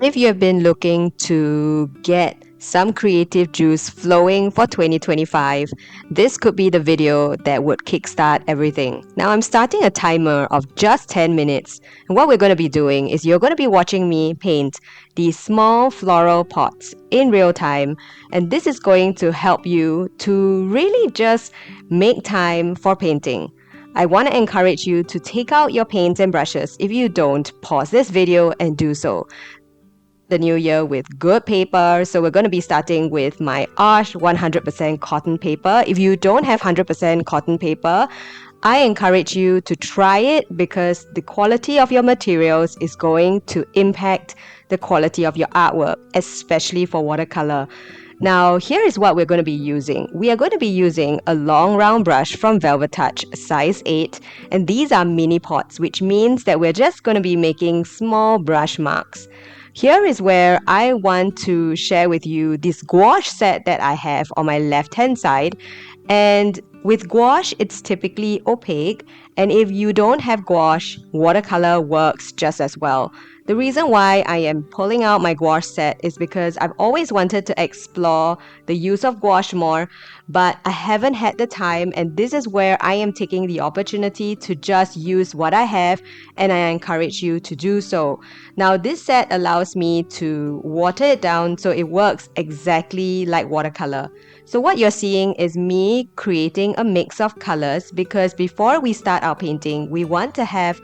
If you have been looking to get some creative juice flowing for 2025, this could be the video that would kickstart everything. Now, I'm starting a timer of just 10 minutes. And what we're going to be doing is you're going to be watching me paint these small floral pots in real time. And this is going to help you to really just make time for painting. I want to encourage you to take out your paints and brushes. If you don't, pause this video and do so. The new year with good paper. So we're going to be starting with my Arch 100% cotton paper. If you don't have 100% cotton paper, I encourage you to try it because the quality of your materials is going to impact the quality of your artwork, especially for watercolor. Now, here is what we're going to be using. We are going to be using a long round brush from Velvet Touch, size 8, and these are mini pots, which means that we're just going to be making small brush marks. Here is where I want to share with you this gouache set that I have on my left-hand side. And with gouache, it's typically opaque. And if you don't have gouache, watercolor works just as well. The reason why I am pulling out my gouache set is because I've always wanted to explore the use of gouache more, but I haven't had the time, and this is where I am taking the opportunity to just use what I have, and I encourage you to do so. Now, this set allows me to water it down so it works exactly like watercolor. So what you're seeing is me creating a mix of colors because before we start our painting, we want to have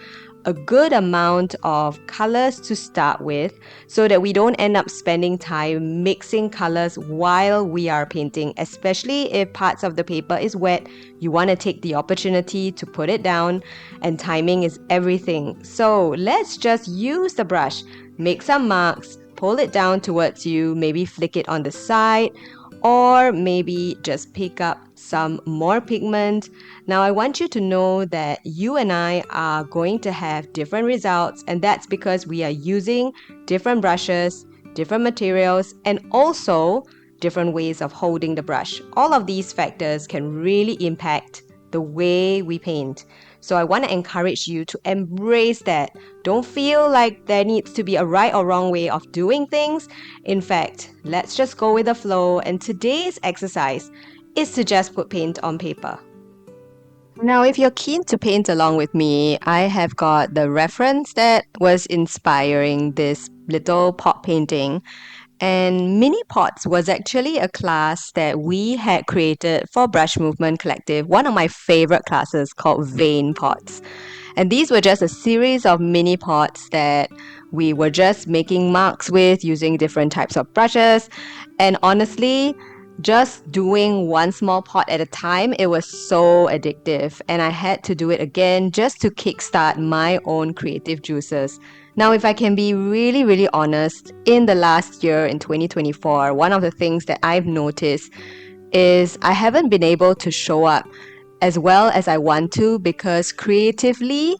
a good amount of colors to start with so that we don't end up spending time mixing colors while we are painting, especially if parts of the paper is wet. You want to take the opportunity to put it down, and timing is everything. So let's just use the brush, make some marks, pull it down towards you, maybe flick it on the side, or maybe just pick up some more pigment. Now I want you to know that you and I are going to have different results, and that's because we are using different brushes, different materials, and also different ways of holding the brush. All of these factors can really impact the way we paint. So I want to encourage you to embrace that. Don't feel like there needs to be a right or wrong way of doing things. In fact, let's just go with the flow, and today's exercise is to just put paint on paper. Now, if you're keen to paint along with me, I have got the reference that was inspiring this little pot painting. And Mini Pots was actually a class that we had created for Brush Movement Collective, one of my favorite classes called Vein Pots. And these were just a series of mini pots that we were just making marks with using different types of brushes. And honestly, just doing one small pot at a time, it was so addictive, and I had to do it again just to kickstart my own creative juices. Now, if I can be really honest, in the last year, in 2024, one of the things that I've noticed is I haven't been able to show up as well as I want to because creatively,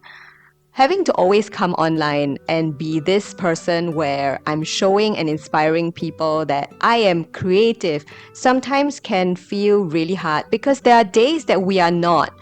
having to always come online and be this person where I'm showing and inspiring people that I am creative sometimes can feel really hard because there are days that we are not.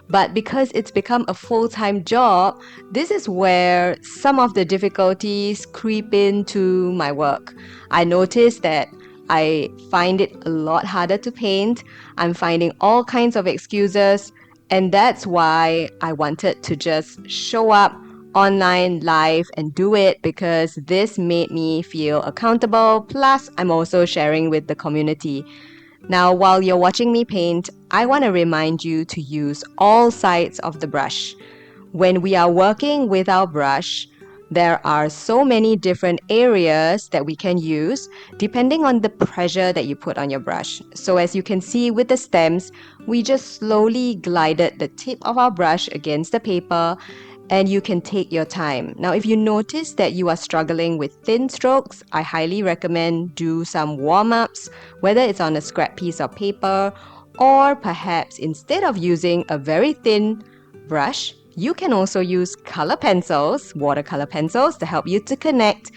But because it's become a full-time job, this is where some of the difficulties creep into my work. I notice that I find it a lot harder to paint. I'm finding all kinds of excuses. And that's why I wanted to just show up online live and do it because this made me feel accountable. Plus, I'm also sharing with the community. Now, while you're watching me paint, I want to remind you to use all sides of the brush. When we are working with our brush, there are so many different areas that we can use depending on the pressure that you put on your brush. So as you can see with the stems, we just slowly glided the tip of our brush against the paper, and you can take your time. Now, if you notice that you are struggling with thin strokes, I highly recommend do some warm-ups, whether it's on a scrap piece of paper, or perhaps instead of using a very thin brush, you can also use color pencils, watercolor pencils, to help you to connect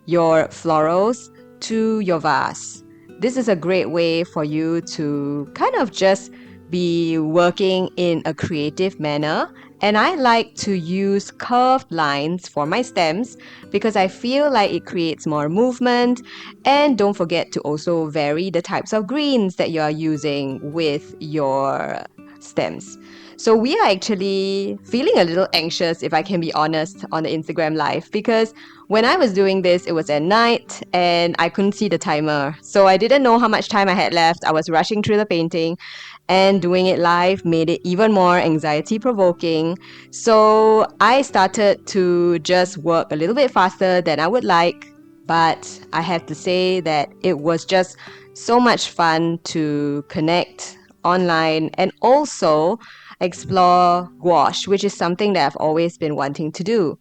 your florals to your vase. This is a great way for you to kind of just be working in a creative manner And I like to use curved lines for my stems because I feel like it creates more movement. And don't forget to also vary the types of greens that you are using with your stems. So we are actually feeling a little anxious, if I can be honest, on the Instagram live because when I was doing this, it was at night and I couldn't see the timer. So I didn't know how much time I had left. I was rushing through the painting, and doing it live made it even more anxiety provoking. So I started to just work a little bit faster than I would like. But I have to say that it was just so much fun to connect online and also explore gouache, which is something that I've always been wanting to do.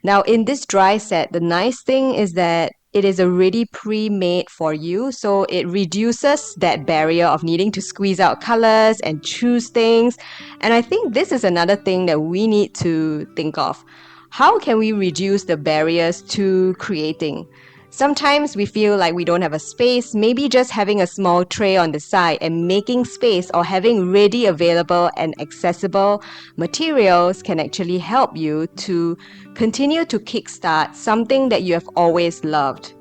Now, in this dry set, the nice thing is that it is already pre-made for you, so it reduces that barrier of needing to squeeze out colors and choose things. And I think this is another thing that we need to think of. How can we reduce the barriers to creating? Sometimes we feel like we don't have a space. Maybe just having a small tray on the side and making space or having ready available and accessible materials can actually help you to continue to kickstart something that you have always loved.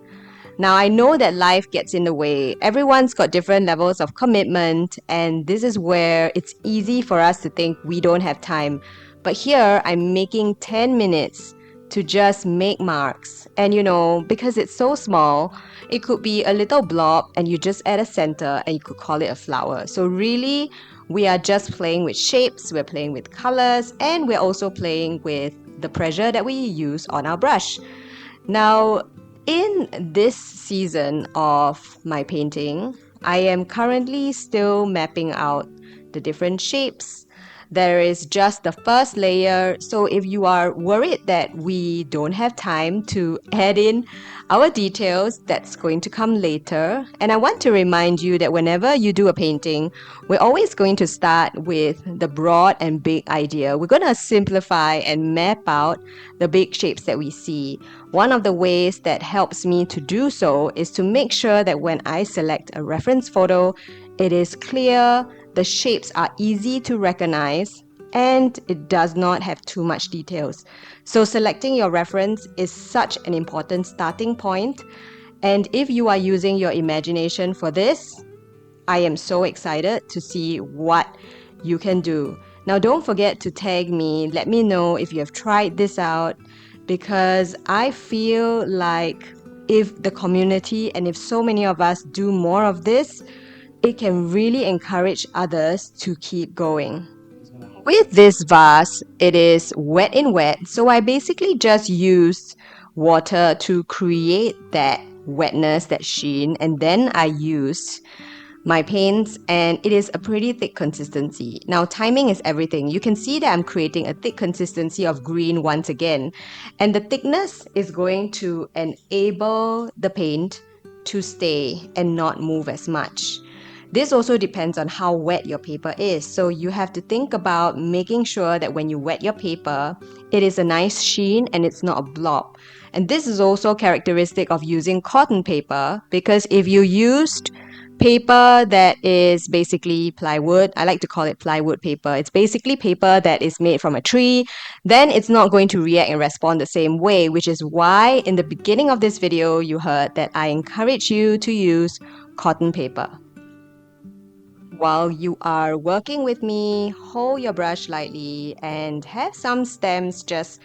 Now, I know that life gets in the way. Everyone's got different levels of commitment, and this is where it's easy for us to think we don't have time. But here, I'm making 10 minutes to just make marks. And because it's so small, it could be a little blob and you just add a center and you could call it a flower. So really, we are just playing with shapes, we're playing with colors, and we're also playing with the pressure that we use on our brush. Now, in this season of my painting, I am currently still mapping out the different shapes. There is just the first layer, so if you are worried that we don't have time to add in our details, that's going to come later. And I want to remind you that whenever you do a painting, we're always going to start with the broad and big idea. We're going to simplify and map out the big shapes that we see. One of the ways that helps me to do so is to make sure that when I select a reference photo, it is clear, the shapes are easy to recognize, and it does not have too much details. So selecting your reference is such an important starting point. And if you are using your imagination for this, I am so excited to see what you can do. Now, don't forget to tag me. Let me know if you have tried this out, because I feel like if the community and if so many of us do more of this, it can really encourage others to keep going. With this vase, it is wet in wet, so I basically just used water to create that wetness, that sheen, and then I used my paints, and it is a pretty thick consistency. Now, timing is everything. You can see that I'm creating a thick consistency of green once again, and the thickness is going to enable the paint to stay and not move as much. This also depends on how wet your paper is, so you have to think about making sure that when you wet your paper, it is a nice sheen and it's not a blob. And this is also characteristic of using cotton paper, because if you used paper that is basically plywood, I like to call it plywood paper, it's basically paper that is made from a tree, then it's not going to react and respond the same way, which is why in the beginning of this video you heard that I encourage you to use cotton paper. While you are working with me, hold your brush lightly and have some stems just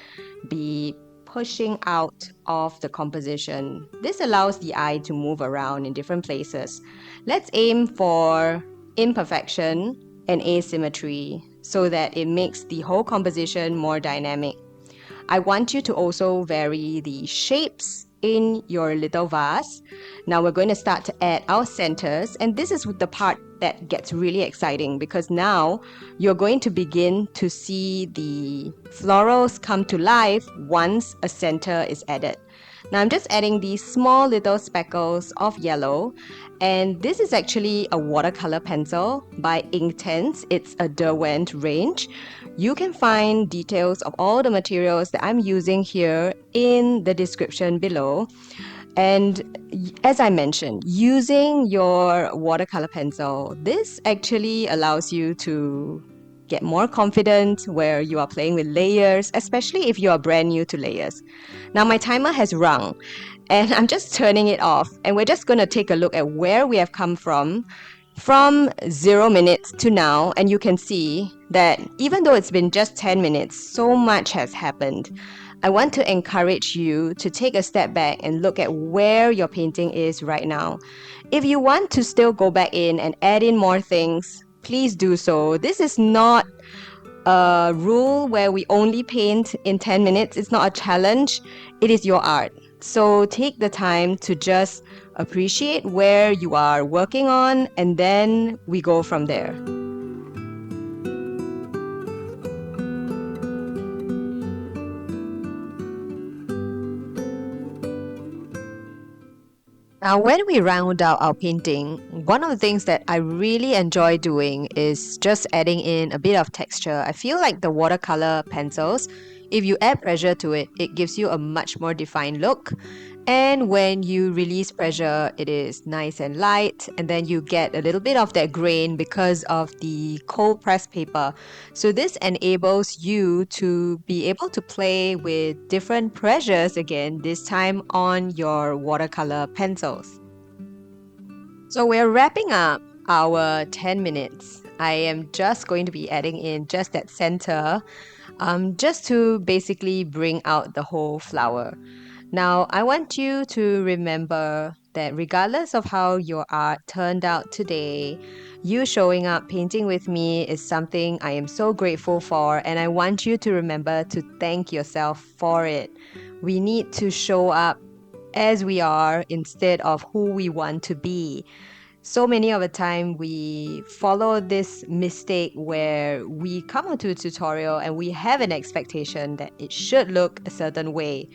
be pushing out of the composition. This allows the eye to move around in different places. Let's aim for imperfection and asymmetry so that it makes the whole composition more dynamic. I want you to also vary the shapes in your little vase. Now we're going to start to add our centers, and this is the part that gets really exciting, because now you're going to begin to see the florals come to life once a center is added. Now I'm just adding these small little speckles of yellow, and this is actually a watercolor pencil by Inktense. It's a Derwent range. You can find details of all the materials that I'm using here in the description below. And as I mentioned, using your watercolor pencil, this actually allows you to get more confident where you are playing with layers, especially if you are brand new to layers. Now my timer has rung and I'm just turning it off, and we're just going to take a look at where we have come from 0 minutes to now. And you can see that even though it's been just 10 minutes, so much has happened. I want to encourage you to take a step back and look at where your painting is right now. If you want to still go back in and add in more things, please do so. This is not a rule where we only paint in 10 minutes. It's not a challenge. It is your art. So take the time to just appreciate where you are working on, and then we go from there. Now, when we round out our painting, one of the things that I really enjoy doing is just adding in a bit of texture. I feel like the watercolor pencils, if you add pressure to it, it gives you a much more defined look. And when you release pressure, it is nice and light, and then you get a little bit of that grain because of the cold pressed paper. So this enables you to be able to play with different pressures again, this time on your watercolor pencils. So we're wrapping up our 10 minutes. I am just going to be adding in just that center, just to basically bring out the whole flower. Now, I want you to remember that regardless of how your art turned out today, you showing up painting with me is something I am so grateful for, and I want you to remember to thank yourself for it. We need to show up as we are instead of who we want to be. So many of the time we follow this mistake where we come onto a tutorial and we have an expectation that it should look a certain way.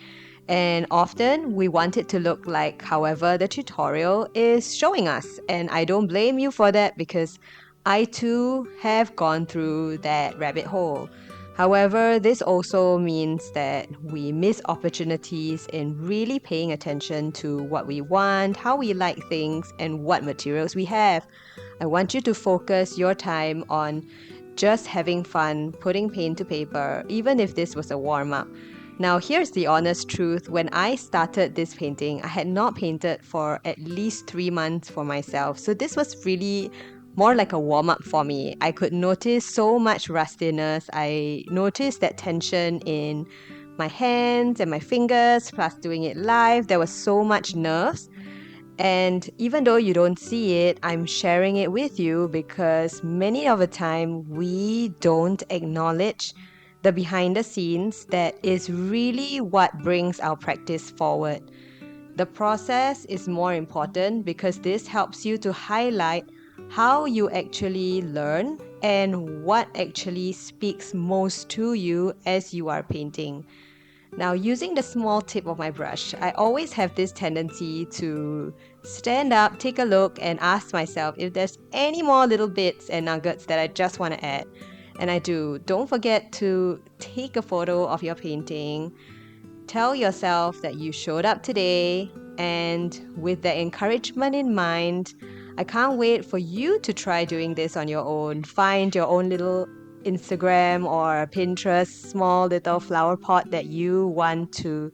And often we want it to look like however the tutorial is showing us. And I don't blame you for that, because I too have gone through that rabbit hole. However, this also means that we miss opportunities in really paying attention to what we want, how we like things, and what materials we have. I want you to focus your time on just having fun putting pen to paper, even if this was a warm-up. Now, here's the honest truth. When I started this painting, I had not painted for at least 3 months for myself. So this was really more like a warm-up for me. I could notice so much rustiness. I noticed that tension in my hands and my fingers, plus doing it live. There was so much nerves. And even though you don't see it, I'm sharing it with you because many of the time we don't acknowledge the behind the scenes that is really what brings our practice forward. The process is more important because this helps you to highlight how you actually learn and what actually speaks most to you as you are painting. Now, using the small tip of my brush, I always have this tendency to stand up, take a look, and ask myself if there's any more little bits and nuggets that I just want to add. And I do. Don't forget to take a photo of your painting. Tell yourself that you showed up today, and with that encouragement in mind, I can't wait for you to try doing this on your own. Find your own little Instagram or Pinterest small little flower pot that you want to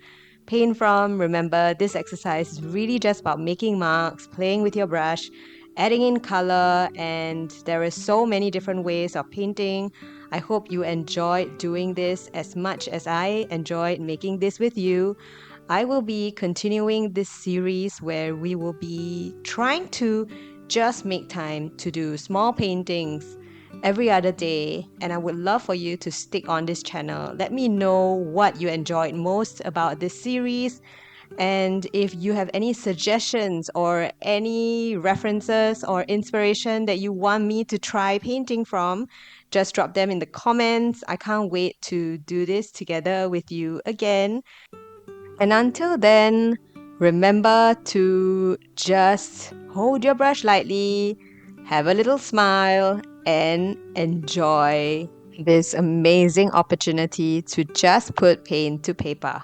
paint from. Remember, this exercise is really just about making marks, playing with your brush, adding in color, and there are so many different ways of painting. I hope you enjoyed doing this as much as I enjoyed making this with you. I will be continuing this series where we will be trying to just make time to do small paintings every other day, and I would love for you to stick on this channel. Let me know what you enjoyed most about this series, and if you have any suggestions or any references or inspiration that you want me to try painting from, just drop them in the comments. I can't wait to do this together with you again. And until then, remember to just hold your brush lightly, have a little smile, and enjoy this amazing opportunity to just put pen to paper.